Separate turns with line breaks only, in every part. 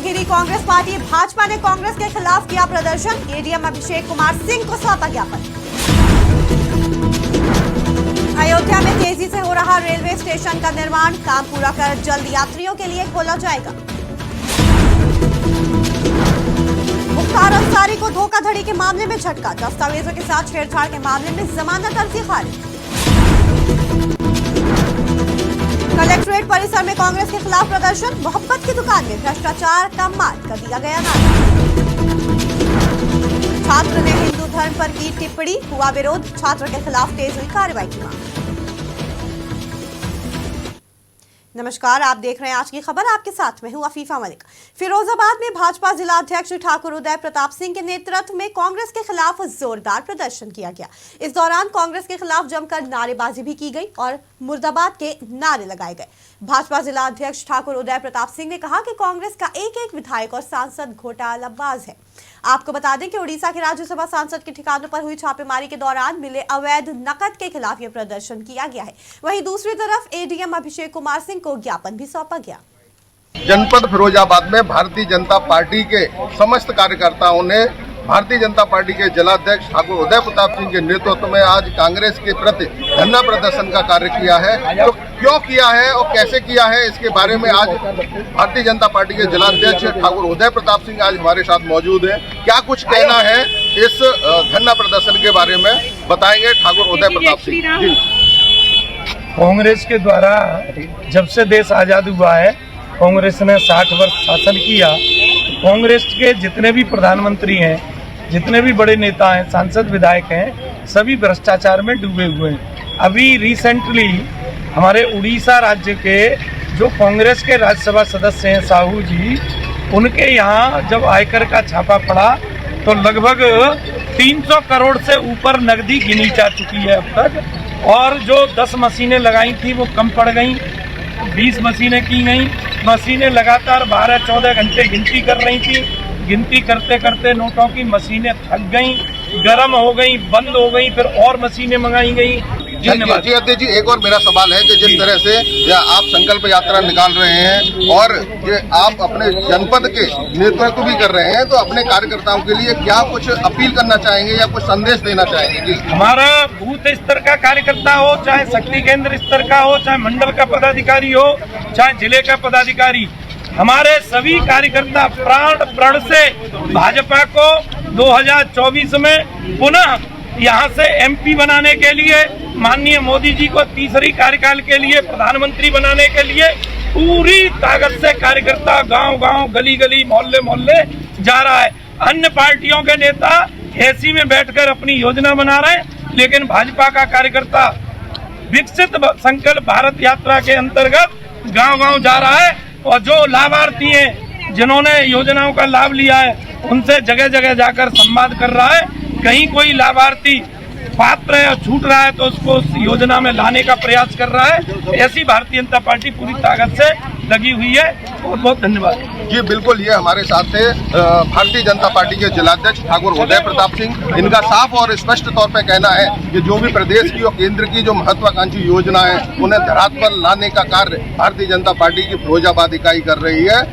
घिरी कांग्रेस पार्टी, भाजपा ने कांग्रेस के खिलाफ किया प्रदर्शन, एडीएम अभिषेक कुमार सिंह को सौंपा ज्ञापन। अयोध्या में तेजी से हो रहा रेलवे स्टेशन का निर्माण, काम पूरा कर जल्द यात्रियों के लिए खोला जाएगा। मुख्तार अंसारी को धोखाधड़ी के मामले में झटका, दस्तावेजों के साथ छेड़छाड़ के मामले में जमानत अर्जी खारिज। कलेक्ट्रेट परिसर में कांग्रेस के खिलाफ प्रदर्शन, मोहब्बत की दुकान में भ्रष्टाचार का मार कर दिया गया नारा। छात्र ने हिंदू धर्म पर की टिप्पणी, हुआ विरोध, छात्र के खिलाफ तेज हुई कार्रवाई की मांग। नमस्कार, आप देख रहे हैं आज की खबर। आपके साथ में हूं अफीफा मलिक। फिरोजाबाद में भाजपा जिला अध्यक्ष ठाकुर उदय प्रताप सिंह के नेतृत्व में कांग्रेस के खिलाफ जोरदार प्रदर्शन किया गया। इस दौरान कांग्रेस के खिलाफ जमकर नारेबाजी भी की गई और मुर्दाबाद के नारे लगाए गए। भाजपा जिला अध्यक्ष ठाकुर उदय प्रताप सिंह ने कहा कि कांग्रेस का एक एक विधायक और सांसद घोटालाबाज है। आपको बता दें कि उड़ीसा के राज्यसभा सांसद के ठिकानों पर हुई छापेमारी के दौरान मिले अवैध नकद के खिलाफ यह प्रदर्शन किया गया है। वहीं दूसरी तरफ एडीएम अभिषेक कुमार सिंह को ज्ञापन भी सौंपा गया।
जनपद फिरोजाबाद में भारतीय जनता पार्टी के समस्त कार्यकर्ताओं ने भारतीय जनता पार्टी के जिलाध्यक्ष ठाकुर उदय प्रताप सिंह के नेतृत्व में आज कांग्रेस के प्रति धरना प्रदर्शन का कार्य किया है। तो क्यों किया है और कैसे किया है, इसके बारे में आज भारतीय जनता पार्टी के जिलाध्यक्ष ठाकुर उदय प्रताप सिंह आज हमारे साथ मौजूद हैं। क्या कुछ कहना है इस धरना प्रदर्शन के बारे में, बताएंगे ठाकुर उदय प्रताप सिंह जी।
कांग्रेस के द्वारा जब से देश आज़ाद हुआ है, कांग्रेस ने 60 वर्ष शासन किया। कांग्रेस के जितने भी प्रधानमंत्री हैं, जितने भी बड़े नेता हैं, सांसद विधायक हैं, सभी भ्रष्टाचार में डूबे हुए हैं। अभी रिसेंटली हमारे उड़ीसा राज्य के जो कांग्रेस के राज्यसभा सदस्य हैं साहू जी, उनके यहाँ जब आयकर का छापा पड़ा तो लगभग 300 करोड़ से ऊपर नकदी गिनी जा चुकी है अब तक। और जो 10 मशीनें लगाई थी वो कम पड़ गई, 20 मशीनें की गई। मशीनें लगातार 12-14 घंटे गिनती कर रही थी। गिनती करते करते नोटों की मशीनें थक गई, गर्म हो गई, बंद हो गई, फिर और मशीनें मंगाई गई। धन्यवाद
जी अध्यक्ष जी, एक और मेरा सवाल है कि जिस तरह से आप संकल्प यात्रा निकाल रहे हैं और ये आप अपने जनपद के नेतृत्व भी कर रहे हैं, तो अपने कार्यकर्ताओं के लिए क्या कुछ अपील करना चाहेंगे या कुछ संदेश देना चाहेंगे जी?
हमारा बूथ स्तर का कार्यकर्ता हो, चाहे शक्ति केंद्र स्तर का हो, चाहे मंडल का पदाधिकारी हो, चाहे जिले का पदाधिकारी, हमारे सभी कार्यकर्ता प्राण प्रण से भाजपा को 2024 में पुनः यहाँ से एमपी बनाने के लिए, माननीय मोदी जी को तीसरी कार्यकाल के लिए प्रधानमंत्री बनाने के लिए पूरी ताकत से कार्यकर्ता गांव-गांव, गली-गली, मोहल्ले-मोहल्ले जा रहा है। अन्य पार्टियों के नेता एसी में बैठकर अपनी योजना बना रहे हैं, लेकिन भाजपा का कार्यकर्ता विकसित संकल्प भारत यात्रा के अंतर्गत गांव-गांव जा रहा है और जो लाभार्थी हैं, जिन्होंने योजनाओं का लाभ लिया है, उनसे जगह जगह जाकर संवाद कर रहा है। कहीं कोई लाभार्थी पात्र है और छूट रहा है तो उसको उस योजना में लाने का प्रयास कर रहा है। ऐसी भारतीय जनता पार्टी पूरी ताकत से लगी हुई है। बहुत बहुत धन्यवाद
जी। बिल्कुल, ये हमारे साथ थे भारतीय जनता पार्टी के जिलाध्यक्ष ठाकुर उदय प्रताप सिंह। इनका साफ और स्पष्ट तौर पे कहना है कि जो भी प्रदेश की और केंद्र की जो महत्वाकांक्षी योजना है, उन्हें धरातल पर लाने का कार्य भारतीय जनता पार्टी की फिरोजाबाद इकाई कर रही है।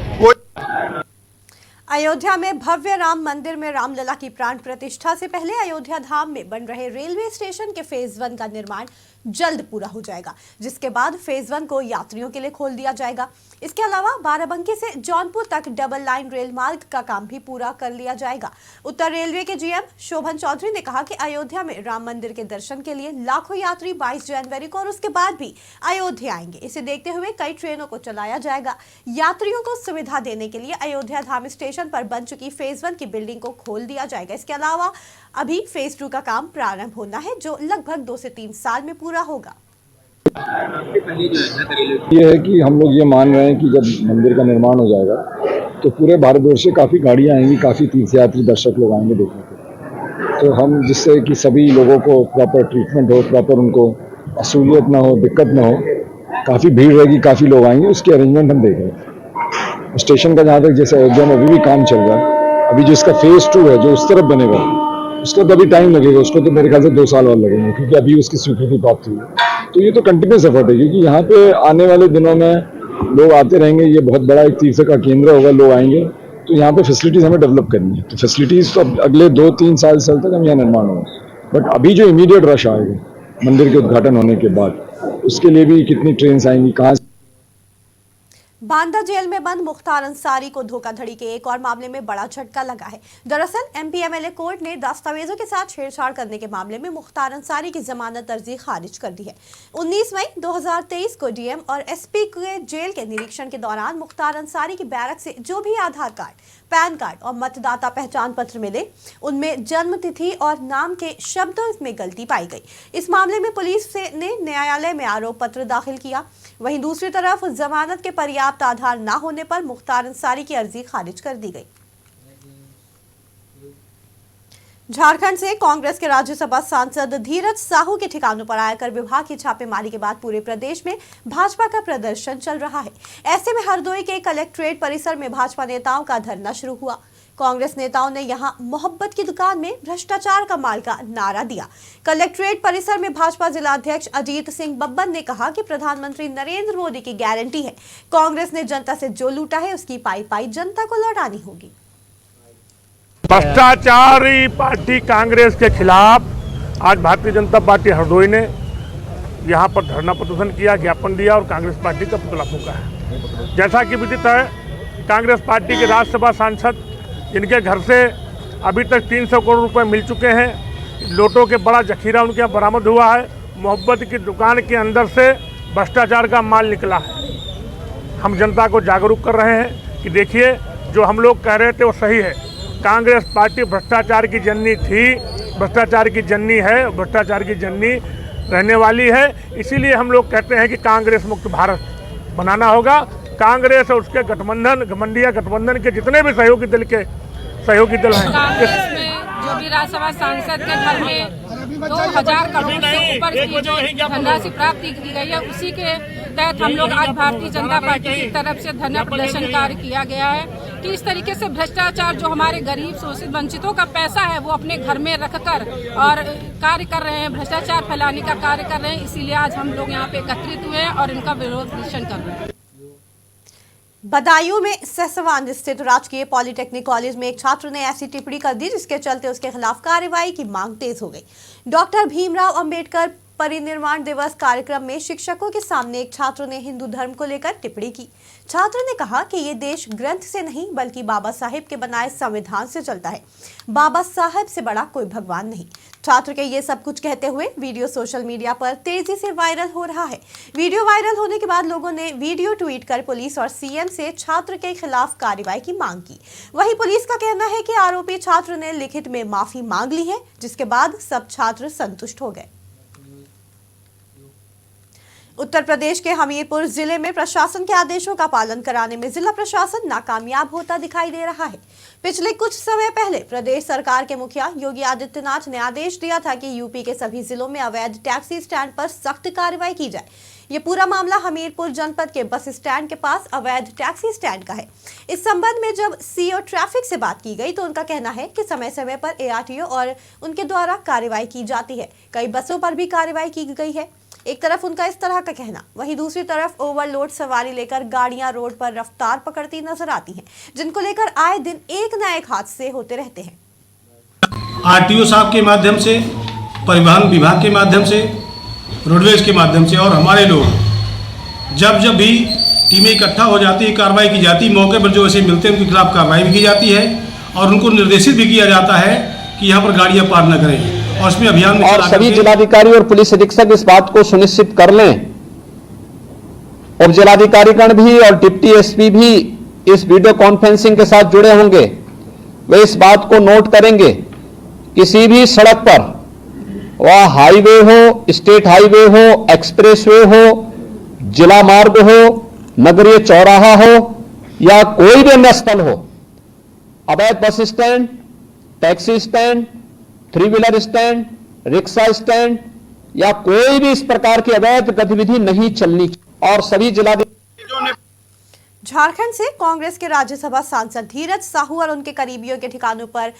अयोध्या में भव्य राम मंदिर में रामलला की प्राण प्रतिष्ठा से पहले अयोध्या धाम में बन रहे रेलवे स्टेशन के फेज 1 का निर्माण जल्द पूरा हो जाएगा, जिसके बाद फेज 1 को यात्रियों के लिए खोल दिया जाएगा। इसके अलावा बाराबंकी से जौनपुर तक डबल लाइन रेल मार्ग का काम भी पूरा कर लिया जाएगा। उत्तर रेलवे के जीएम शोभन चौधरी ने कहा कि अयोध्या में राम मंदिर के दर्शन के लिए लाखों यात्री 22 जनवरी को और उसके बाद भी अयोध्या आएंगे। इसे देखते हुए कई ट्रेनों को चलाया जाएगा। यात्रियों को सुविधा देने के लिए अयोध्या धाम स्टेशन पर बन चुकी फेज 1 की बिल्डिंग को खोल दिया जाएगा। इसके अलावा अभी फेज 2 का काम प्रारंभ होना है, जो लगभग 2 से 3 साल में पूरा होगा।
ये है कि हम लोग ये मान रहे हैं कि जब मंदिर का निर्माण हो जाएगा तो पूरे भारतवर्ष से काफ़ी गाड़ियाँ आएंगी, काफ़ी तीर्थयात्री दर्शक लोग आएंगे देखने के। तो हम जिससे कि सभी लोगों को प्रॉपर ट्रीटमेंट हो, प्रॉपर उनको असुविधा ना हो, दिक्कत ना हो, काफ़ी भीड़ रहेगी, काफ़ी लोग आएंगे, उसकी अरेंजमेंट हम देख रहे हैं। स्टेशन का जहाँ तक जैसे अयोध्या में अभी भी काम चल रहा है, अभी जो इसका फेज 2 है जो उस तरफ बनेगा, उसको तो अभी टाइम लगेगा, उसको तो मेरे ख्याल से 2 साल और लगेंगे, क्योंकि अभी उसकी स्वीकृति प्राप्त हुई है। तो ये तो कंटिन्यूस एफर्ट है, क्योंकि यहाँ पे आने वाले दिनों में लोग आते रहेंगे। ये बहुत बड़ा एक तीर्थ का केंद्र होगा, लोग आएंगे तो यहाँ पे फैसिलिटीज हमें डेवलप करनी है। तो फैसिलिटीज तो अब अगले 2-3 साल तक हम यहाँ निर्माण होगा, बट अभी जो इमीडिएट रश आएगा मंदिर के उद्घाटन होने के बाद, उसके लिए भी कितनी ट्रेन आएंगी, कहाँ।
बांदा जेल में बंद मुख्तार अंसारी को धोखाधड़ी के एक और मामले में बड़ा झटका लगा है। दरअसल एमपीएमएलए कोर्ट ने दस्तावेजों के साथ छेड़छाड़ करने के मामले में मुख्तार अंसारी की जमानत अर्जी खारिज कर दी है। 19 मई 2023 को डीएम और एसपी के जेल के निरीक्षण के दौरान मुख्तार अंसारी की बैरक से जो भी आधार कार्ड, पैन कार्ड और मतदाता पहचान पत्र मिले, उनमें जन्म तिथि और नाम के शब्दों में गलती पाई गई। इस मामले में पुलिस ने न्यायालय में आरोप पत्र दाखिल किया। वहीं दूसरी तरफ जमानत के पर्याप्त आधार न होने पर मुख्तार अंसारी की अर्जी खारिज कर दी गई। झारखंड से कांग्रेस के राज्यसभा सांसद धीरज साहू के ठिकानों पर आकर विभाग की छापेमारी के बाद पूरे प्रदेश में भाजपा का प्रदर्शन चल रहा है। ऐसे में हरदोई के कलेक्ट्रेट परिसर में भाजपा नेताओं का धरना शुरू हुआ। कांग्रेस नेताओं ने यहां मोहब्बत की दुकान में भ्रष्टाचार का माल का नारा दिया। कलेक्ट्रेट परिसर में भाजपा जिलाध्यक्ष अजीत सिंह बब्बर ने कहा कि प्रधानमंत्री नरेंद्र मोदी की गारंटी है, कांग्रेस ने जनता से जो लूटा है उसकी पाई पाई जनता को लौटानी होगी।
भ्रष्टाचारी पार्टी कांग्रेस के खिलाफ आज भारतीय जनता पार्टी हरदोई ने यहां पर धरना प्रदर्शन किया, ज्ञापन दिया और कांग्रेस पार्टी का पुतला फूंका है। जैसा कि विदित है, कांग्रेस पार्टी के राज्यसभा सांसद जिनके घर से अभी तक 300 करोड़ रुपए मिल चुके हैं, नोटों के बड़ा जखीरा उनके यहाँ बरामद हुआ है। मोहब्बत की दुकान के अंदर से भ्रष्टाचार का माल निकला है। हम जनता को जागरूक कर रहे हैं कि देखिए, जो हम लोग कह रहे थे वो सही है। कांग्रेस पार्टी भ्रष्टाचार की जननी थी, भ्रष्टाचार की जननी है, भ्रष्टाचार की जननी रहने वाली है। इसीलिए हम लोग कहते हैं कि कांग्रेस मुक्त भारत बनाना होगा। कांग्रेस और उसके गठबंधन, घमंडिया गठबंधन के जितने भी सहयोगी दल हैं,
कांग्रेस में जो भी राज्यसभा सांसद के घर में 2000 करोड़ से ऊपर की जो धनराशि प्राप्त की गई है, उसी के तहत हम लोग आज भारतीय जनता पार्टी की तरफ से धरना प्रदर्शन कार्य किया गया है कि इस तरीके से भ्रष्टाचार, जो हमारे गरीब शोषित वंचितों का पैसा है वो अपने घर में रखकर और कार्य कर रहे हैं, भ्रष्टाचार फैलाने का कार्य कर रहे हैं। इसीलिए आज हम लोग यहाँ पे एकत्रित हुए हैं और इनका विरोध प्रदर्शन कर रहे हैं।
बदायूं में सहसवान स्थित राजकीय पॉलिटेक्निक कॉलेज में एक छात्र ने ऐसी टिप्पणी कर दी जिसके चलते उसके खिलाफ कार्रवाई की मांग तेज हो गई। डॉक्टर भीमराव अंबेडकर परिनिर्वाण दिवस कार्यक्रम में शिक्षकों के सामने एक छात्र ने हिंदू धर्म को लेकर टिप्पणी की। छात्र ने कहा कि ये देश ग्रंथ से नहीं बल्कि बाबा साहेब के बनाए संविधान से चलता है। बाबा साहेब से बड़ा कोई भगवान नहीं। छात्र के ये सब कुछ कहते हुए वीडियो सोशल मीडिया पर तेजी से वायरल हो रहा है। वीडियो वायरल होने के बाद लोगों ने वीडियो ट्वीट कर पुलिस और सीएम से छात्र के खिलाफ कार्रवाई की मांग की। वहीं पुलिस का कहना है कि आरोपी छात्र ने लिखित में माफी मांग ली है, जिसके बाद सब छात्र संतुष्ट हो गए। उत्तर प्रदेश के हमीरपुर जिले में प्रशासन के आदेशों का पालन कराने में जिला प्रशासन नाकामयाब होता दिखाई दे रहा है। पिछले कुछ समय पहले प्रदेश सरकार के मुखिया योगी आदित्यनाथ ने आदेश दिया था कि यूपी के सभी जिलों में अवैध टैक्सी स्टैंड पर सख्त कार्रवाई की जाए। ये पूरा मामला हमीरपुर जनपद के बस स्टैंड के पास अवैध टैक्सी स्टैंड का है। इस संबंध में जब सीओ ट्रैफिक से बात की गई तो उनका कहना है कि समय समय पर एआरटीओ और उनके द्वारा कार्रवाई की जाती है। कई बसों पर भी कार्रवाई की गई है। एक तरफ उनका इस तरह का कहना, वहीं दूसरी तरफ ओवरलोड सवारी लेकर गाड़ियां रोड पर रफ्तार पकड़ती नजर आती हैं, जिनको लेकर आए दिन एक न एक हादसे होते रहते हैं।
आरटीओ साहब के माध्यम से, परिवहन विभाग के माध्यम से, रोडवेज के माध्यम से और हमारे लोग जब भी टीमें इकट्ठा हो जाती है, कार्रवाई की जाती है। मौके पर जो ऐसे मिलते हैं उनके खिलाफ कार्रवाई भी की जाती है और उनको निर्देशित भी किया जाता है कि यहाँ पर गाड़ियाँ पार न करें। और इसमें अभियान में
और सभी जिलाधिकारी और पुलिस अधीक्षक इस बात को सुनिश्चित कर लें, और जिलाधिकारीगण भी और डिप्टी एसपी भी इस वीडियो कॉन्फ्रेंसिंग के साथ जुड़े होंगे। वे इस बात को नोट करेंगे, किसी भी सड़क पर, वह हाईवे हो, स्टेट हाईवे हो, एक्सप्रेसवे हो, जिला मार्ग हो, नगरीय चौराहा हो या कोई भी अन्य स्थल हो, अवैध bus stand, taxi stand, 3 wheeler stand, rickshaw stand या कोई भी इस प्रकार की अवैध गतिविधि नहीं चलनी। और सभी जिलाधिकारी।
झारखंड से कांग्रेस के राज्यसभा सांसद धीरज साहू और उनके करीबियों के ठिकानों पर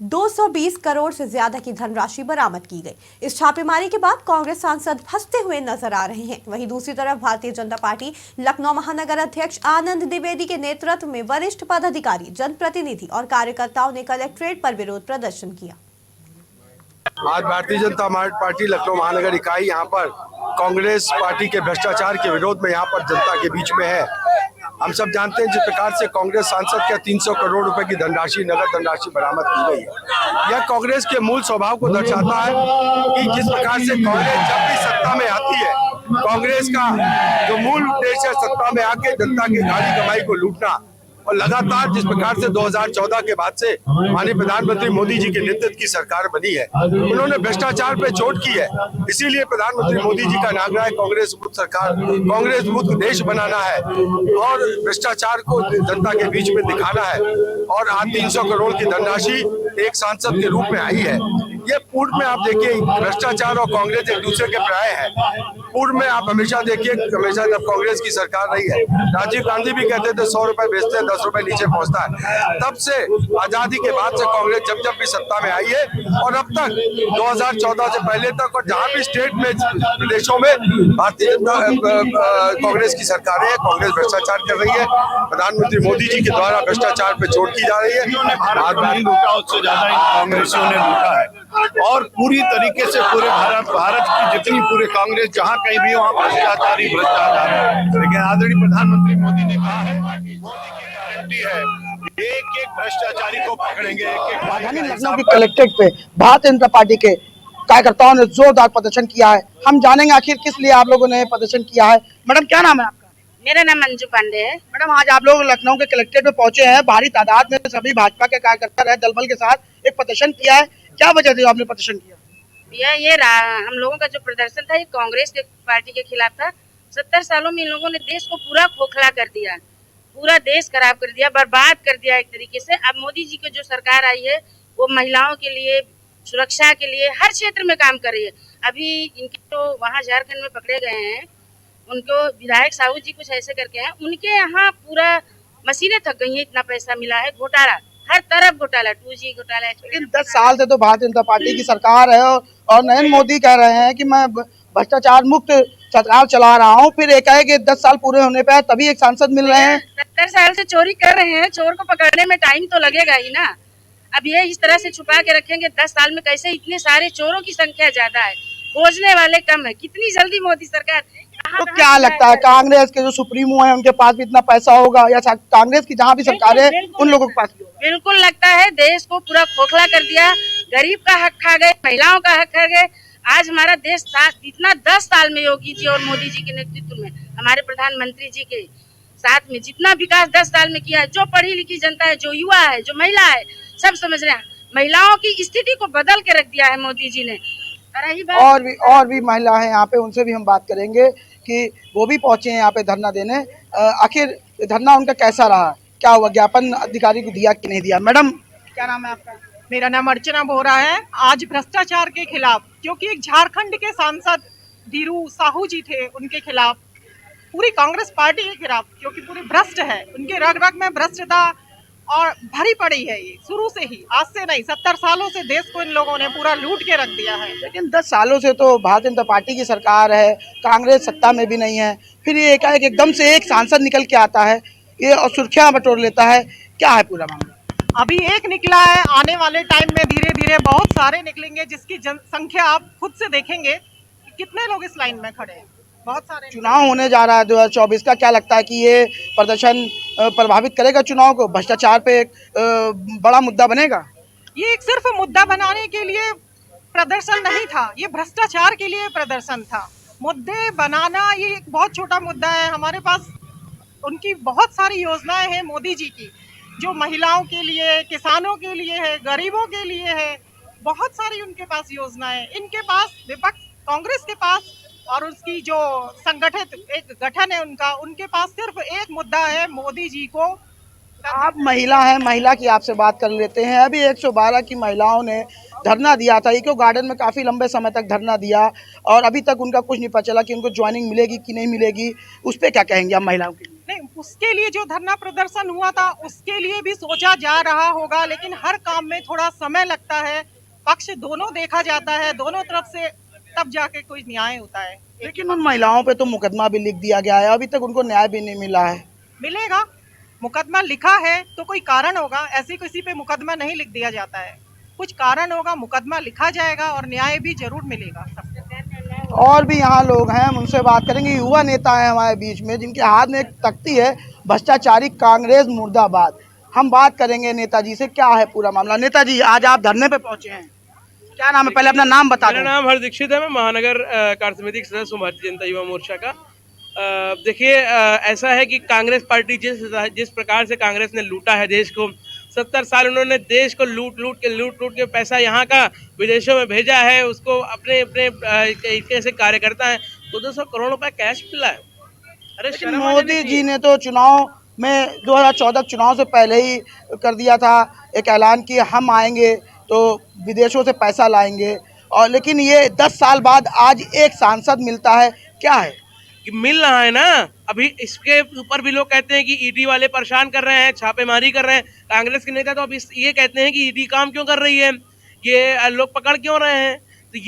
220 करोड़ से ज्यादा की धनराशि बरामद की गई। इस छापेमारी के बाद कांग्रेस सांसद फंसते हुए नजर आ रहे हैं। वहीं दूसरी तरफ भारतीय जनता पार्टी लखनऊ महानगर अध्यक्ष आनंद द्विवेदी के नेतृत्व में वरिष्ठ पदाधिकारी, जनप्रतिनिधि और कार्यकर्ताओं ने कलेक्ट्रेट पर विरोध प्रदर्शन किया।
आज भारतीय जनता पार्टी लखनऊ महानगर इकाई यहाँ पर कांग्रेस पार्टी के भ्रष्टाचार के विरोध में यहाँ पर जनता के बीच में है। हम सब जानते हैं जिस प्रकार से कांग्रेस सांसद के 300 करोड़ रुपए की धनराशि, नगद धनराशि बरामद की गई है। यह कांग्रेस के मूल स्वभाव को दर्शाता है कि जिस प्रकार से कांग्रेस जब भी सत्ता में आती है, कांग्रेस का जो मूल उद्देश्य है सत्ता में आके जनता की गाड़ी कमाई को लूटना, और लगातार जिस प्रकार से 2014 के बाद से माननीय प्रधानमंत्री मोदी जी के नेतृत्व की सरकार बनी है, उन्होंने भ्रष्टाचार पे चोट की है। इसीलिए प्रधानमंत्री मोदी जी का नारा है कांग्रेस मुक्त सरकार, कांग्रेस मुक्त देश बनाना है और भ्रष्टाचार को जनता के बीच में दिखाना है। और आज 300 करोड़ की धनराशि एक सांसद के रूप में आई है। ये पूर्व में आप देखिए भ्रष्टाचार और कांग्रेस एक दूसरे के पर्याय है। पूर्व में आप हमेशा देखिए, हमेशा जब कांग्रेस की सरकार रही है, राजीव गांधी भी कहते थे 100 रुपए बेचते हैं 10 रुपए नीचे पहुंचता है। तब से आजादी के बाद से कांग्रेस जब भी सत्ता में आई है और अब तक 2014 से पहले तक, और जहां भी स्टेट में प्रदेशों में भारतीय जनता कांग्रेस की सरकार है, कांग्रेस भ्रष्टाचार कर रही है। प्रधानमंत्री मोदी जी के द्वारा भ्रष्टाचार पे चोट की जा रही है।
भारत लूटा, उससे ज्यादा कांग्रेसियों ने लूटा है और पूरी तरीके से पूरे भारत की जितनी पूरे कांग्रेस जहां कहीं भी वहां भ्रष्टाचार ही भ्रष्टाचार है। लेकिन आदरणीय प्रधानमंत्री मोदी ने कहा है, मोदी की गारंटी है एक एक भ्रष्टाचारी को पकड़ेंगे।
राजधानी लखनऊ के कलेक्ट्रेट पे भारतीय जनता पार्टी के कार्यकर्ताओं ने जोरदार प्रदर्शन किया है। हम जानेंगे आखिर किस लिए आप लोगों ने प्रदर्शन किया है। मैडम क्या नाम है आपका?
मेरा नाम मंजू पांडे है।
मैडम आज आप लोग लखनऊ के कलेक्ट्रेट में पहुंचे हैं, भारी तादाद में सभी भाजपा के कार्यकर्ता रहे दलबल के साथ एक प्रदर्शन किया है। क्या वजह थी आपने प्रदर्शन किया?
ये हम लोगों का जो प्रदर्शन था ये कांग्रेस के पार्टी के खिलाफ था। 70 सालों में इन लोगों ने देश को पूरा खोखला कर दिया, पूरा देश खराब कर दिया, बर्बाद कर दिया एक तरीके से। अब मोदी जी की जो सरकार आई है वो महिलाओं के लिए, सुरक्षा के लिए हर क्षेत्र में काम कर रही है। अभी इनके तो वहाँ झारखंड में पकड़े गए हैं, उनको विधायक साहू जी कुछ ऐसे करके हैं, उनके यहाँ पूरा मशीनें थक गई हैं, इतना पैसा मिला है, घोटाला हर तरफ घोटाला, 2G घोटाला।
लेकिन 10 साल से तो भारतीय जनता पार्टी की सरकार है और नरेंद्र मोदी कह रहे हैं कि मैं भ्रष्टाचार मुक्त सरकार चला रहा हूँ, फिर एक है कि 10 साल पूरे होने पे तभी एक सांसद मिल रहे हैं।
70 साल से चोरी कर रहे हैं, चोर को पकड़ने में टाइम तो लगेगा ही ना। अब ये इस तरह से छुपा के रखेंगे 10 साल में कैसे? इतने सारे चोरों की संख्या ज्यादा है, खोजने वाले कम है। कितनी जल्दी मोदी सरकार।
तो क्या लगता है कांग्रेस के जो सुप्रीमो है उनके पास भी इतना पैसा होगा, या कांग्रेस की जहाँ भी सरकार है उन लोगों के पास?
बिल्कुल लगता है, देश को पूरा खोखला कर दिया, गरीब का हक खा गए, महिलाओं का हक खा गए। आज हमारा देश इतना 10 साल में योगी जी और मोदी जी के नेतृत्व में, हमारे प्रधानमंत्री जी के साथ में जितना विकास 10 साल में किया है, जो पढ़ी लिखी जनता है, जो युवा है, जो महिला है, सब समझ रहे हैं। महिलाओं की स्थिति को बदल के रख दिया है मोदी जी ने।
और भी महिला है यहाँ पे, उनसे भी हम बात करेंगे कि वो भी पहुंचे हैं यहाँ पे धरना देने। आखिर धरना उनका कैसा रहा, क्या हुआ, ज्ञापन अधिकारी को दिया कि नहीं दिया? मैडम क्या नाम है आपका?
मेरा नाम अर्चना बोरा है। आज भ्रष्टाचार के खिलाफ, क्योंकि एक झारखंड के सांसद धीरू साहू जी थे, उनके खिलाफ, पूरी कांग्रेस पार्टी के खिलाफ, क्योंकि पूरी भ्रष्ट है, उनके रग रग में भ्रष्टता और भरी पड़ी है। ये शुरू से ही, आज से नहीं, 70 सालों से देश को इन लोगों ने पूरा लूट के रख दिया है।
लेकिन 10 सालों से तो भारतीय जनता पार्टी की सरकार है, कांग्रेस सत्ता में भी नहीं है, फिर ये एकाएक एकदम से एक सांसद निकल के आता है ये और सुर्खियां बटोर लेता है। क्या है पूरा मामला?
अभी एक निकला है, आने वाले टाइम में धीरे धीरे बहुत सारे निकलेंगे, जिसकी जनसंख्या आप खुद से देखेंगे कि कितने लोग इस लाइन में खड़े हैं। बहुत सारे
चुनाव होने जा रहा है 2024 का, क्या लगता है कि ये प्रदर्शन प्रभावित करेगा चुनाव को? भ्रष्टाचार पे एक बड़ा मुद्दा बनेगा?
ये एक सिर्फ मुद्दा बनाने के लिए प्रदर्शन नहीं था, ये भ्रष्टाचार के लिए प्रदर्शन था। मुद्दे बनाना ये एक बहुत छोटा मुद्दा है। हमारे पास उनकी बहुत सारी योजनाएं हैं मोदी जी की, जो महिलाओं के लिए, किसानों के लिए है, गरीबों के लिए है, बहुत सारी उनके पास योजनाएं। इनके पास, विपक्ष कांग्रेस के पास और उसकी जो संगठित एक गठन है उनका, उनके पास सिर्फ एक मुद्दा है, मोदी जी को।
आप महिला हैं, महिला की आपसे बात कर लेते हैं। अभी 112 की महिलाओं ने धरना दिया था, इको गार्डन में काफ़ी लंबे समय तक धरना दिया और अभी तक उनका कुछ नहीं पता चला कि उनको ज्वाइनिंग मिलेगी कि नहीं मिलेगी। उस पर क्या कहेंगे आप महिलाओं के लिए?
नहीं, उसके लिए जो धरना प्रदर्शन हुआ था उसके लिए भी सोचा जा रहा होगा, लेकिन हर काम में थोड़ा समय लगता है, पक्ष दोनों देखा जाता है, दोनों तरफ से, तब जाके कोई न्याय होता है।
लेकिन उन महिलाओं पे तो मुकदमा भी लिख दिया गया है, अभी तक उनको न्याय भी नहीं मिला है।
मिलेगा, मुकदमा लिखा है तो कोई कारण होगा, ऐसी किसी पे मुकदमा नहीं लिख दिया जाता है, कुछ कारण होगा, मुकदमा लिखा जाएगा और न्याय भी जरूर मिलेगा।
और भी यहाँ लोग हैं, हम उनसे बात करेंगे। युवा नेता हैं हमारे बीच में जिनके हाथ में एक तख्ती है, भ्रष्टाचारी कांग्रेस मुर्दाबाद। हम बात करेंगे नेताजी से, क्या है पूरा मामला। नेताजी, आज आप धरने पे पहुंचे हैं, क्या नाम है? पहले अपना नाम बता दें।
मेरा नाम हर दीक्षित है, मैं महानगर कार्य समिति के सदस्य हूँ भारतीय जनता युवा मोर्चा का। देखिए, ऐसा है कि कांग्रेस पार्टी जिस प्रकार से कांग्रेस ने लूटा है देश को, 70 साल उन्होंने देश को लूट के पैसा यहाँ का विदेशों में भेजा है, उसको अपने कैसे कार्यकर्ता हैं 200 करोड़ रुपए कैश मिला है। अरे
मोदी जी ने तो चुनाव में 2014 चुनाव से पहले ही कर दिया था एक ऐलान कि हम आएंगे तो विदेशों से पैसा लाएंगे, और लेकिन ये 10 साल बाद आज एक सांसद मिलता है, क्या है
कि मिल रहा है ना। अभी इसके ऊपर भी लोग कहते हैं कि ईडी वाले परेशान कर रहे हैं, छापेमारी कर रहे हैं। कांग्रेस के नेता तो अब ये कहते हैं कि ईडी काम क्यों कर रही है, ये लोग पकड़ क्यों रहे हैं। तो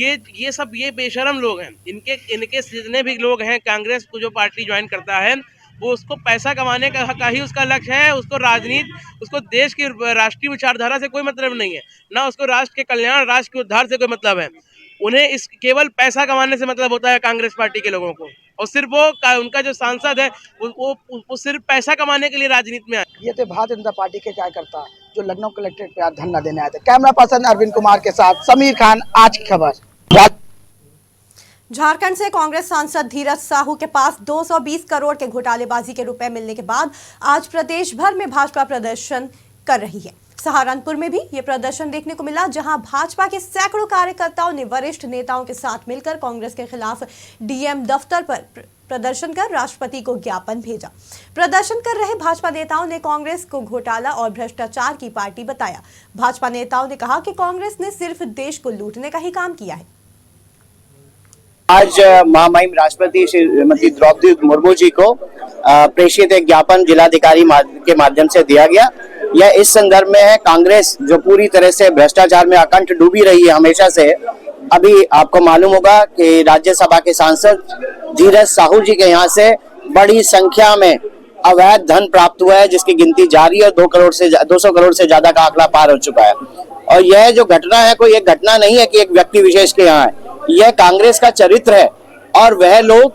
ये बेशरम लोग हैं। इनके जितने भी लोग हैं, कांग्रेस को जो पार्टी ज्वाइन करता है वो उसको पैसा कमाने का ही उसका लक्ष्य है। उसको राजनीति, उसको देश की राष्ट्रीय विचारधारा से कोई मतलब नहीं है, ना उसको राष्ट्र के कल्याण, राष्ट्र के उद्धार से कोई मतलब है। उन्हें इस केवल पैसा कमाने से मतलब होता है कांग्रेस पार्टी के लोगों को। और सिर्फ वो उनका जो सांसद है वो सिर्फ पैसा कमाने के लिए राजनीति में आए।
ये थे भारतीय जनता पार्टी के कार्यकर्ता जो लखनऊ कलेक्ट्रेट पे आज धरना देने आए थे। कैमरा पर्सन अरविंद कुमार के साथ समीर खान, आज की खबर।
झारखंड से कांग्रेस सांसद धीरज साहू के पास 220 करोड़ के घोटालेबाजी के रुपए मिलने के बाद आज प्रदेश भर में भाजपा प्रदर्शन कर रही है। सहारनपुर में भी ये प्रदर्शन देखने को मिला, जहां भाजपा के सैकड़ों कार्यकर्ताओं ने वरिष्ठ नेताओं के साथ मिलकर कांग्रेस के खिलाफ डीएम दफ्तर पर प्रदर्शन कर राष्ट्रपति को ज्ञापन भेजा। प्रदर्शन कर रहे भाजपा नेताओं ने कांग्रेस को घोटाला और भ्रष्टाचार की पार्टी बताया। भाजपा नेताओं ने कहा कि कांग्रेस ने सिर्फ देश को लूटने का ही काम किया है।
आज महामहिम राष्ट्रपति श्रीमती द्रौपदी मुर्मू जी को प्रेषित एक ज्ञापन जिलाधिकारी के माध्यम से दिया गया। यह इस संदर्भ में है, कांग्रेस जो पूरी तरह से भ्रष्टाचार में अकंठ डूबी रही है हमेशा से। अभी आपको मालूम होगा कि राज्यसभा के सांसद धीरज साहू जी के यहाँ से बड़ी संख्या में अवैध धन प्राप्त हुआ है, जिसकी गिनती जारी है। 200 करोड़ से ज्यादा का आंकड़ा पार हो चुका है। और यह जो घटना है, कोई एक घटना नहीं है कि एक व्यक्ति विशेष के यहाँ है, यह कांग्रेस का चरित्र है। और वह लोग,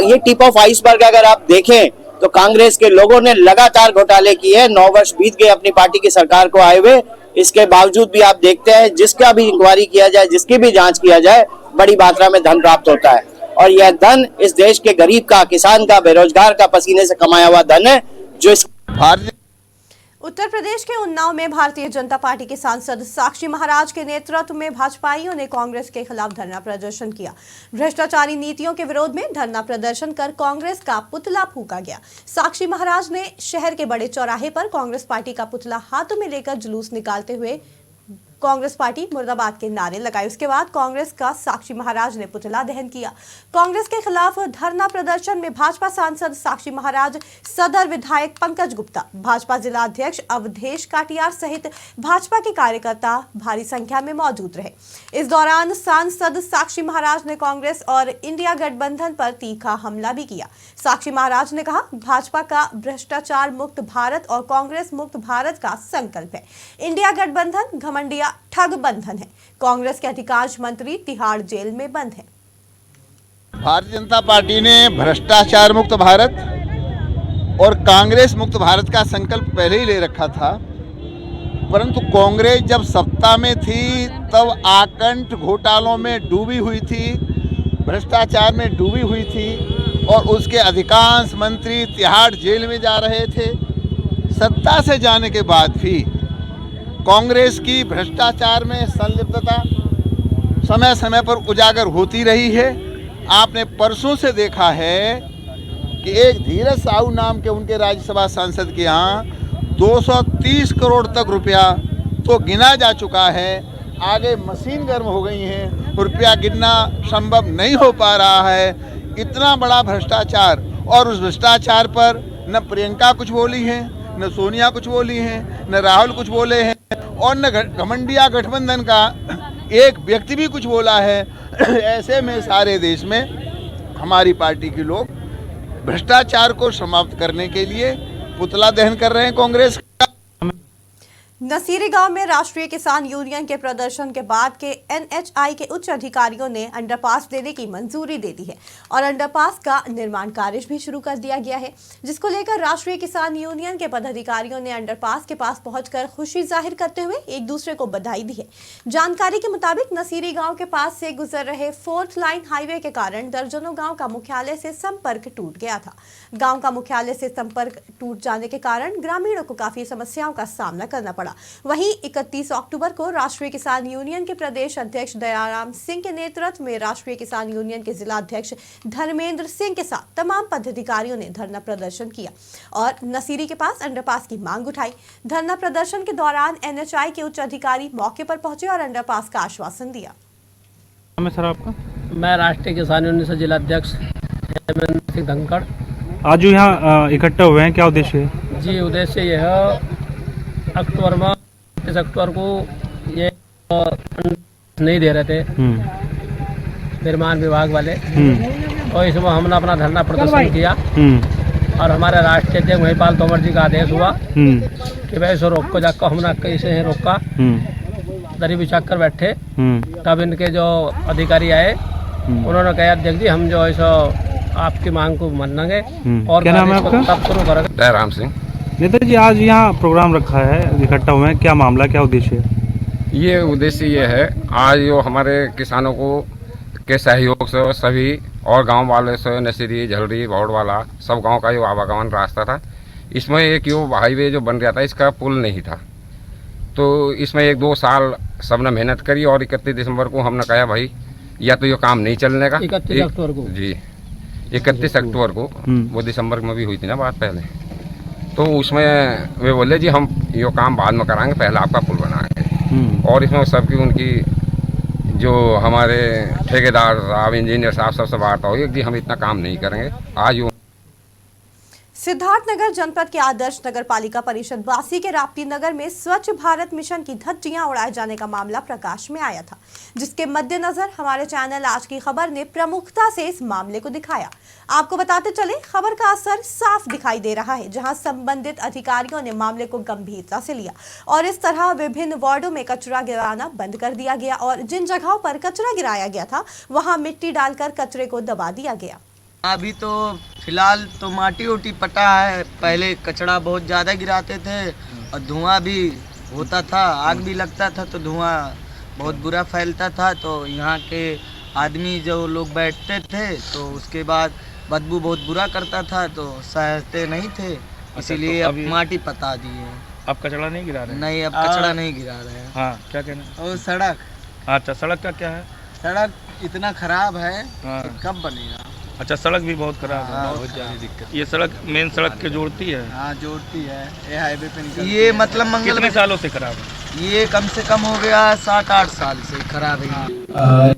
ये टिप ऑफ आइसबर्ग अगर आप देखें तो कांग्रेस के लोगों ने लगातार घोटाले किए। 9 वर्ष बीत गए अपनी पार्टी की सरकार को आए हुए, इसके बावजूद भी आप देखते हैं जिसका भी इंक्वायरी किया जाए, जिसकी भी जांच किया जाए, बड़ी मात्रा में धन प्राप्त होता है। और यह धन इस देश के गरीब का, किसान का, बेरोजगार का पसीने से कमाया हुआ धन है, जो इस
उत्तर प्रदेश के उन्नाव में भारतीय जनता पार्टी के सांसद साक्षी महाराज के नेतृत्व में भाजपाइयों ने कांग्रेस के खिलाफ धरना प्रदर्शन किया। भ्रष्टाचारी नीतियों के विरोध में धरना प्रदर्शन कर कांग्रेस का पुतला फूंका गया। साक्षी महाराज ने शहर के बड़े चौराहे पर कांग्रेस पार्टी का पुतला हाथों में लेकर जुलूस निकालते हुए कांग्रेस पार्टी मुर्दाबाद के नारे लगाए। उसके बाद कांग्रेस का साक्षी महाराज ने पुतला दहन किया। कांग्रेस के खिलाफ धरना प्रदर्शन में भाजपा सांसद साक्षी महाराज, सदर विधायक पंकज गुप्ता, भाजपा जिला अध्यक्ष अवधेश काटियार सहित भाजपा के कार्यकर्ता भारी संख्या में मौजूद रहे। इस दौरान सांसद साक्षी महाराज ने कांग्रेस और इंडिया गठबंधन पर तीखा हमला भी किया। साक्षी महाराज ने कहा, भाजपा का भ्रष्टाचार मुक्त भारत और कांग्रेस मुक्त भारत का संकल्प है। इंडिया गठबंधन घमंडिया ठग बंधन है। कांग्रेस के अधिकांश मंत्री तिहाड़ जेल में बंद हैं।
भारतीय जनता पार्टी ने भ्रष्टाचार मुक्त भारत और कांग्रेस मुक्त भारत का संकल्प पहले ही ले रखा था, परंतु कांग्रेस जब सत्ता में थी तब आकंठ घोटालों में डूबी हुई थी, भ्रष्टाचार में डूबी हुई थी और उसके अधिकांश मंत्री तिहाड़ जेल में जा रहे थे। सत्ता से जाने के बाद भी कांग्रेस की भ्रष्टाचार में संलिप्तता समय समय पर उजागर होती रही है। आपने परसों से देखा है कि एक धीरज साहू नाम के उनके राज्यसभा सांसद के यहाँ 230 करोड़ तक रुपया तो गिना जा चुका है, आगे मशीन गर्म हो गई हैं, रुपया गिनना संभव नहीं हो पा रहा है। इतना बड़ा भ्रष्टाचार, और उस भ्रष्टाचार पर न प्रियंका कुछ बोली है, न सोनिया कुछ बोली हैं, न राहुल कुछ बोले हैं, और न घमंडिया गठबंधन का एक व्यक्ति भी कुछ बोला है। ऐसे में सारे देश में हमारी पार्टी के लोग भ्रष्टाचार को समाप्त करने के लिए पुतला दहन कर रहे हैं कांग्रेस का।
नसीरी गांव में राष्ट्रीय किसान यूनियन के प्रदर्शन के बाद के एनएचआई के उच्च अधिकारियों ने अंडरपास देने की मंजूरी दे दी है और अंडरपास का निर्माण कार्य भी शुरू कर दिया गया है, जिसको लेकर राष्ट्रीय किसान यूनियन के पदाधिकारियों ने अंडरपास के पास पहुंचकर खुशी जाहिर करते हुए एक दूसरे को बधाई दी है। जानकारी के मुताबिक नसीरी गांव के पास से गुजर रहे 4th लाइन हाईवे के कारण दर्जनों गाँव का मुख्यालय से संपर्क टूट गया था। गाँव का मुख्यालय से संपर्क टूट जाने के कारण ग्रामीणों को काफी समस्याओं का सामना करना पड़ा। वहीं 31 अक्टूबर को राष्ट्रीय किसान यूनियन के प्रदेश अध्यक्ष दयाराम सिंह के नेतृत्व में राष्ट्रीय किसान यूनियन के जिला अध्यक्ष धर्मेंद्र सिंह के साथ तमाम पदाधिकारियों ने धरना प्रदर्शन किया और नसीरी के पास अंडरपास की मांग उठाई। धरना प्रदर्शन के दौरान एनएचआई के उच्च अधिकारी मौके पर पहुंचे और अंडरपास का आश्वासन दिया।
सर आपका?
मैं राष्ट्रीय किसान यूनियन से जिला अध्यक्ष धर्मेंद्र सिंह धनखड़।
आज जो यहाँ इकट्ठा हुए हैं, क्या उद्देश्य है?
जी, उद्देश्य यह अक्टूबर में 30 अक्टूबर को ये नहीं दे रहे थे निर्माण विभाग वाले, और इसमें हमने अपना धरना प्रदर्शन किया और हमारे राष्ट्रीय अध्यक्ष महिपाल तोमर जी का आदेश हुआ कि भाई इसे रोको, जाकर हमने कैसे रोका, दरी बिछा कर बैठे। तब इनके जो अधिकारी आए उन्होंने कहा अध्यक्ष जी हम जो ऐसा आपकी मांग को मानेंगे और
क्या नाम है आपका?
तब शुरू करेंगे।
दयाराम सिंह।
नेता जी, आज यहाँ प्रोग्राम रखा है, इकट्ठा हुए हैं, क्या मामला, क्या उद्देश्य है?
ये उद्देश्य ये है, आज जो हमारे किसानों को के सहयोग से सभी और गांव वाले से नसीरी, झलरी, भौड़वाला सब गांव का जो आवागमन रास्ता था, इसमें एक यो हाईवे जो बन रहा था इसका पुल नहीं था, तो इसमें 1-2 साल सबने मेहनत करी और 31 दिसंबर को हमने कहा भाई या तो ये काम नहीं चलने का।
31 अक्टूबर को
जी, 31 अक्टूबर को, वो दिसंबर में भी हुई थी ना बात पहले, तो उसमें वे बोले जी हम ये काम बाद में कराएंगे, पहले आपका पुल बनाएंगे। और इसमें सबकी उनकी जो हमारे ठेकेदार साहब, इंजीनियर साहब सबसे बात हुई कि हम इतना काम नहीं करेंगे। आज
सिद्धार्थनगर जनपद के आदर्श नगर पालिका परिषद बासी के राप्ती नगर में स्वच्छ भारत मिशन की धज्जियां उड़ाए जाने का मामला प्रकाश में आया था, जिसके मद्देनजर हमारे चैनल आज की खबर ने प्रमुखता से इस मामले को दिखाया। आपको बताते चले, खबर का असर साफ दिखाई दे रहा है, जहां संबंधित अधिकारियों ने मामले को गंभीरता से लिया और इस तरह विभिन्न वार्डों में कचरा गिराना बंद कर दिया गया और जिन जगहों पर कचरा गिराया गया था वहां मिट्टी डालकर कचरे को दबा दिया गया।
अभी तो फिलहाल तो माटी ओटी पटा है, पहले कचरा बहुत ज़्यादा गिराते थे और धुआं भी होता था, आग भी लगता था तो धुआं बहुत बुरा फैलता था, तो यहाँ के आदमी जो लोग बैठते थे तो उसके बाद बदबू बहुत बुरा करता था तो सहते नहीं थे, इसीलिए अब माटी पता दिए।
अब कचरा नहीं गिरा रहे?
नहीं, अब कचरा नहीं गिरा रहे हैं।
हाँ, क्या कहना?
और सड़क,
अच्छा सड़क का क्या है?
सड़क इतना खराब है कि कब बनेगा।
अच्छा, सड़क भी बहुत खराब है, बहुत ज़्यादा दिक्कत। ये सड़क मेन सड़क के जोड़ती है?
हाँ जोड़ती है, ये हाईवे पे निकलती है। ये मतलब मंगल
कितने सालों से खराब है?
ये कम से कम हो गया 7-8 साल से खराब है।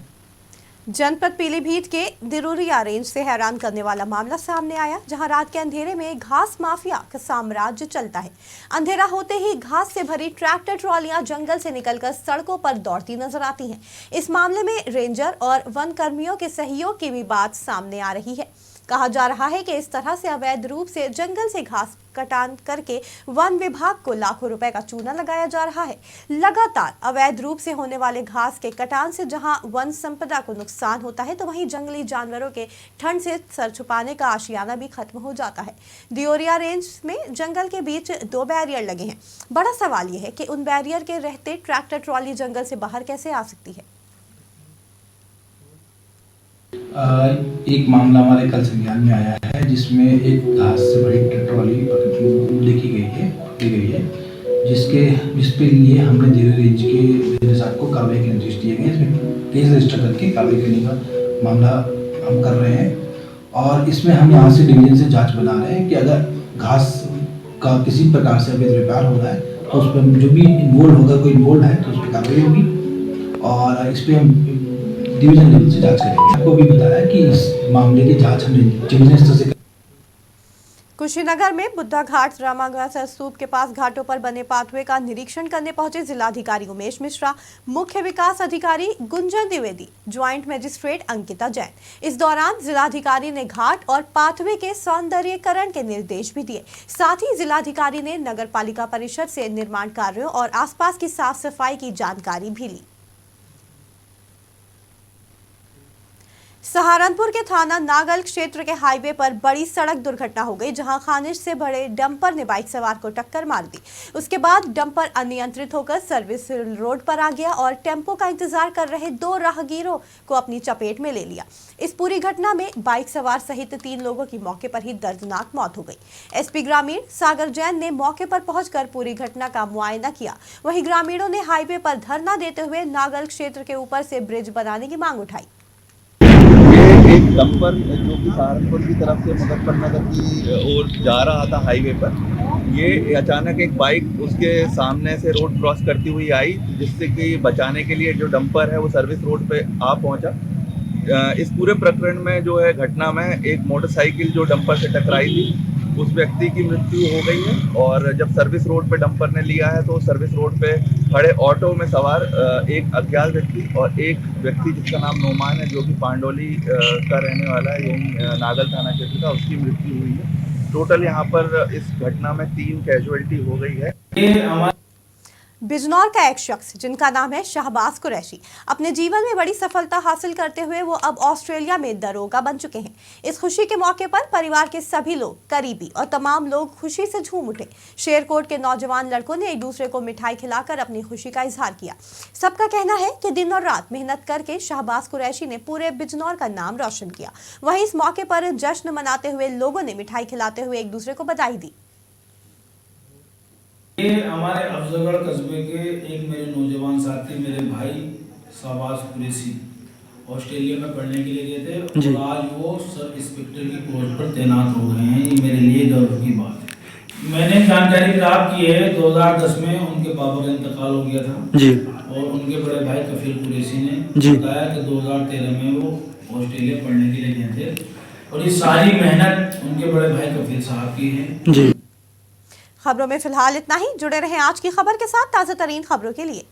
जनपद पीलीभीत के दिरुरिया रेंज से हैरान करने वाला मामला सामने आया, जहां रात के अंधेरे में घास माफिया का साम्राज्य चलता है। अंधेरा होते ही घास से भरी ट्रैक्टर ट्रॉलियां जंगल से निकलकर सड़कों पर दौड़ती नजर आती हैं। इस मामले में रेंजर और वन कर्मियों के सहयोग की भी बात सामने आ रही है। कहा जा रहा है कि इस तरह से अवैध रूप से जंगल से घास कटान करके वन विभाग को लाखों रुपए का चूना लगाया जा रहा है। लगातार अवैध रूप से होने वाले घास के कटान से जहां वन संपदा को नुकसान होता है, तो वहीं जंगली जानवरों के ठंड से सर छुपाने का आशियाना भी खत्म हो जाता है। दियोरिया रेंज में जंगल के बीच 2 बैरियर लगे हैं। बड़ा सवाल यह है कि उन बैरियर के रहते ट्रैक्टर ट्रॉली जंगल से बाहर कैसे आ सकती है।
एक मामला हमारे कल संज्ञान में आया है, जिसमें एक घास से भरी ट्रॉली देखी गई है, जिस पे लिए हमने दिल्ली रेंज के रेंजर साहब को कार्रवाई के निर्देश दिए गए। इसमें केस रजिस्टर करके कार्रवाई करने का मामला हम कर रहे हैं और इसमें हम यहाँ से डिवीजन से जांच बना रहे हैं कि अगर घास का किसी प्रकार से अवैध व्यापार हो रहा है तो उस पर जो भी इन्वॉल्व होगा, कोई इन्वॉल्व है तो उस पर कार्रवाई होगी और इस पर हम डिवीजन लेवल से जांच करेंगे। आपको भी बताया कि इस मामले की जांच हमने डिवीजन स्तर से।
कुशीनगर में बुद्धा घाट रामाघाट स्तूप के पास घाटों पर बने पाथवे का निरीक्षण करने पहुंचे जिलाधिकारी उमेश मिश्रा, मुख्य विकास अधिकारी गुंजन द्विवेदी, ज्वाइंट मजिस्ट्रेट अंकिता जैन। इस दौरान जिलाधिकारी ने घाट और पाथवे के सौंदर्यीकरण के निर्देश भी दिए। साथ ही जिलाधिकारी ने नगर पालिका परिषद से निर्माण कार्यों और आसपास की साफ सफाई की जानकारी भी ली। सहारनपुर के थाना नागल क्षेत्र के हाईवे पर बड़ी सड़क दुर्घटना हो गई, जहां खानिश से भरे डंपर ने बाइक सवार को टक्कर मार दी। उसके बाद डंपर अनियंत्रित होकर सर्विस रोड पर आ गया और टेम्पो का इंतजार कर रहे 2 राहगीरों को अपनी चपेट में ले लिया। इस पूरी घटना में बाइक सवार सहित 3 लोगों की मौके पर ही दर्दनाक मौत हो गई। एसपी ग्रामीण सागर जैन ने मौके पर पहुंचकर पूरी घटना का मुआयना किया। वहीं ग्रामीणों ने हाईवे पर धरना देते हुए नागल क्षेत्र के ऊपर से ब्रिज बनाने की मांग उठाई।
एक डंपर जो कि सहारनपुर की तरफ से मुजफ्फरनगर की ओर जा रहा था हाईवे पर, ये अचानक एक बाइक उसके सामने से रोड क्रॉस करती हुई आई, जिससे कि बचाने के लिए जो डंपर है वो सर्विस रोड पे आ पहुंचा। इस पूरे प्रकरण में जो है घटना में एक मोटरसाइकिल जो डंपर से टकराई थी, उस व्यक्ति की मृत्यु हो गई है। और जब सर्विस रोड पे डंपर ने लिया है तो सर्विस रोड पे खड़े ऑटो में सवार एक अज्ञात व्यक्ति और एक व्यक्ति जिसका नाम नोमान है, जो कि पांडोली का रहने वाला है, यही नागल थाना क्षेत्र का, उसकी मृत्यु हुई है। टोटल यहाँ पर इस घटना में 3 कैजुअलिटी हो गई है।
बिजनौर का एक शख्स जिनका नाम है शाहबाज कुरैशी, अपने जीवन में बड़ी सफलता हासिल करते हुए वो अब ऑस्ट्रेलिया में दरोगा बन चुके हैं। इस खुशी के मौके पर परिवार के सभी लोग, करीबी और तमाम लोग खुशी से झूम उठे। शेरकोट के नौजवान लड़कों ने एक दूसरे को मिठाई खिलाकर अपनी खुशी का इजहार किया। सबका कहना है कि दिन और रात मेहनत करके शाहबाज कुरैशी ने पूरे बिजनौर का नाम रोशन किया। वहीं इस मौके पर जश्न मनाते हुए लोगों ने मिठाई खिलाते हुए एक दूसरे को बधाई दी।
ये हमारे अफजलगढ़ कस्बे के एक मेरे नौजवान साथी, मेरे भाई शाहबाज कुरैशी ऑस्ट्रेलिया में पढ़ने के लिए गए थे और आज वो सब इंस्पेक्टर की पोस्ट पर तैनात हो गए हैं। ये मेरे लिए गर्व की बात है। मैंने जानकारी प्राप्त की है 2010 में उनके पापा का इंतकाल हो गया था जी, और उनके बड़े भाई कफील कुरैशी ने बताया कि 2013 में वो ऑस्ट्रेलिया पढ़ने के लिए गए थे और ये सारी मेहनत उनके बड़े भाई कफील साहब की है जी।
खबरों में फिलहाल इतना ही। जुड़े रहें आज की खबर के साथ ताज़ा तरीन खबरों के लिए।